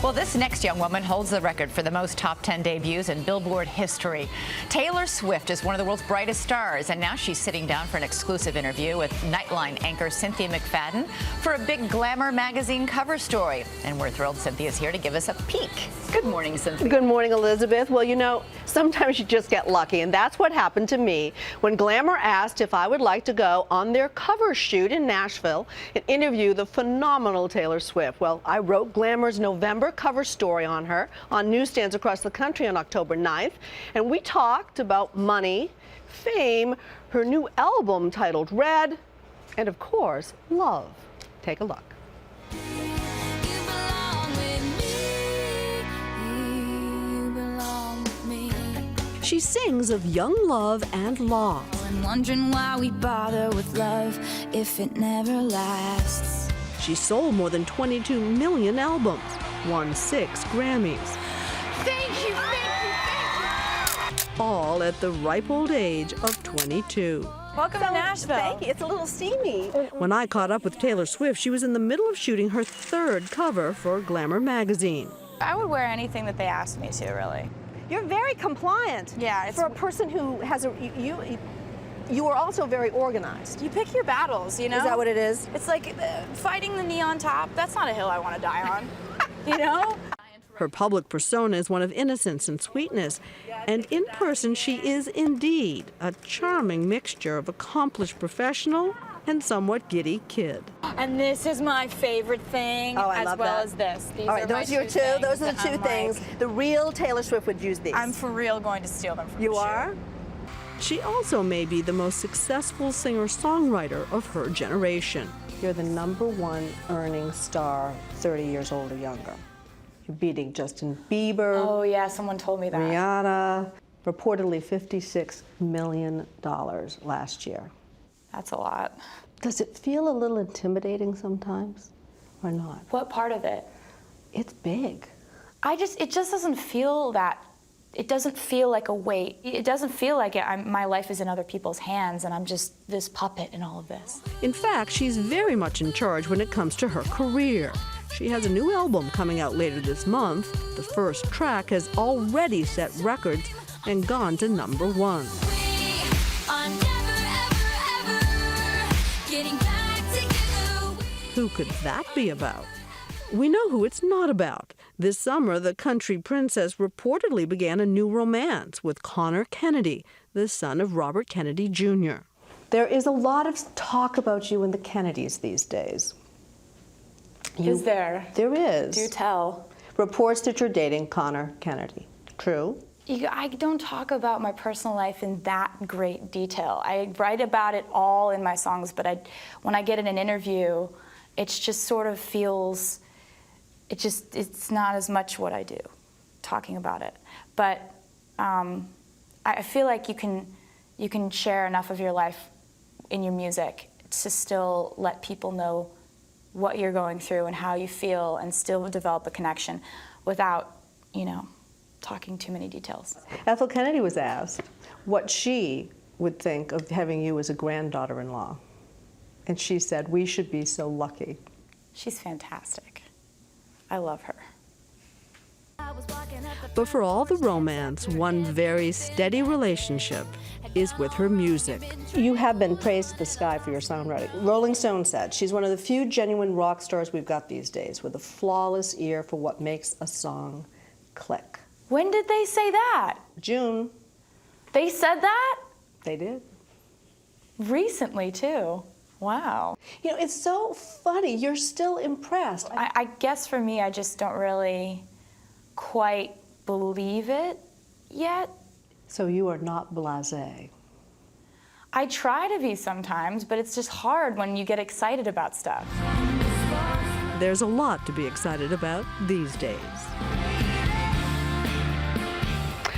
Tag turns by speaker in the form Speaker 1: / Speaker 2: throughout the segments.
Speaker 1: Well, this next young woman holds the record for the most top 10 debuts in Billboard history. Taylor Swift is one of the world's brightest stars, and now she's sitting down for an exclusive interview with Nightline anchor Cynthia McFadden for a big Glamour magazine cover story. And we're thrilled Cynthia's here to give us a peek. Good morning, Cynthia.
Speaker 2: Good morning, Elizabeth. Well, you know, sometimes you just get lucky, and that's what happened to me when Glamour asked if I would like to go on their cover shoot in Nashville and interview the phenomenal Taylor Swift. Well, I wrote Glamour's November cover story on her on newsstands across the country on October 9th, and we talked about money, fame, her new album titled Red, and of course, love. Take a look.
Speaker 3: She sings of young love and loss.
Speaker 4: And wondering why we bother with love if it never lasts.
Speaker 3: She sold more than 22 million albums, won 6 Grammys.
Speaker 4: Thank you, thank you, thank you.
Speaker 3: All at the ripe old age of 22.
Speaker 5: Welcome to Nashville.
Speaker 2: Thank you. It's a little steamy.
Speaker 3: When I caught up with Taylor Swift, she was in the middle of shooting her 3rd cover for Glamour magazine.
Speaker 5: I would wear anything that they asked me to, really.
Speaker 2: You're very compliant.
Speaker 5: Yeah, it's
Speaker 2: for a person who has you are also very organized.
Speaker 5: You pick your battles, you know?
Speaker 2: Is that what it is?
Speaker 5: It's like fighting the neon top. That's not a hill I want to die on, you know?
Speaker 3: Her public persona is one of innocence and sweetness, and in person she is indeed a charming mixture of accomplished professional and somewhat giddy kid.
Speaker 5: And this is my favorite thing,
Speaker 2: Oh, I
Speaker 5: as
Speaker 2: love
Speaker 5: well
Speaker 2: that.
Speaker 5: as this. These
Speaker 2: All right,
Speaker 5: are
Speaker 2: those
Speaker 5: my
Speaker 2: are your two.
Speaker 5: things
Speaker 2: Those are the
Speaker 5: that
Speaker 2: two
Speaker 5: I'm
Speaker 2: things.
Speaker 5: like,
Speaker 2: The real Taylor Swift would use these.
Speaker 5: I'm for real going to steal them from
Speaker 2: You
Speaker 5: the shoot.
Speaker 2: are?
Speaker 3: She also may be the most successful singer-songwriter of her generation.
Speaker 2: You're the #1 earning star 30 years old or younger. You're beating Justin Bieber,
Speaker 5: Oh, yeah, someone told me that.
Speaker 2: Rihanna, reportedly $56 million last year.
Speaker 5: That's a lot.
Speaker 2: Does it feel a little intimidating sometimes or not?
Speaker 5: What part of it?
Speaker 2: It's big.
Speaker 5: It just doesn't feel that. It doesn't feel like a weight. It doesn't feel like my life is in other people's hands and I'm just this puppet in all of this.
Speaker 3: In fact, she's very much in charge when it comes to her career. She has a new album coming out later this month. The first track has already set records and gone to #1. Who could that be about? We know who it's not about. This summer, the country princess reportedly began a new romance with Conor Kennedy, the son of Robert Kennedy Jr.
Speaker 2: There is a lot of talk about you and the Kennedys these days.
Speaker 5: Is there?
Speaker 2: There is.
Speaker 5: Do tell.
Speaker 2: Reports that you're dating Conor Kennedy. True?
Speaker 5: I don't talk about my personal life in that great detail. I write about it all in my songs, but when I get in an interview, it just sort of feels, it's not as much what I do, talking about it. But I feel like you can share enough of your life in your music to still let people know what you're going through and how you feel and still develop a connection without, talking too many details.
Speaker 2: Ethel Kennedy was asked what she would think of having you as a granddaughter-in-law. And she said, "We should be so lucky."
Speaker 5: She's fantastic. I love her.
Speaker 3: But for all the romance, one very steady relationship is with her music.
Speaker 2: You have been praised to the sky for your songwriting. Rolling Stone said she's one of the few genuine rock stars we've got these days with a flawless ear for what makes a song click.
Speaker 5: When did they say that?
Speaker 2: June.
Speaker 5: They said that?
Speaker 2: They did.
Speaker 5: Recently, too. Wow.
Speaker 2: You know, it's so funny. You're still impressed.
Speaker 5: I guess for me, I just don't really quite believe it yet.
Speaker 2: So you are not blasé.
Speaker 5: I try to be sometimes, but it's just hard when you get excited about stuff.
Speaker 3: There's a lot to be excited about these days.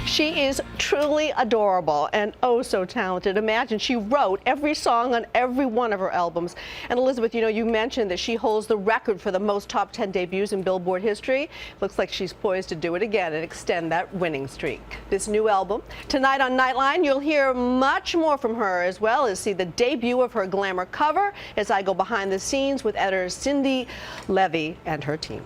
Speaker 2: She is truly adorable and oh so talented. Imagine she wrote every song on every one of her albums. And Elizabeth, you know, you mentioned that she holds the record for the most top 10 debuts in Billboard history. Looks like she's poised to do it again and extend that winning streak. This new album. Tonight on Nightline, you'll hear much more from her, as well as see the debut of her Glamour cover as I go behind the scenes with editor Cindy Levy and her team.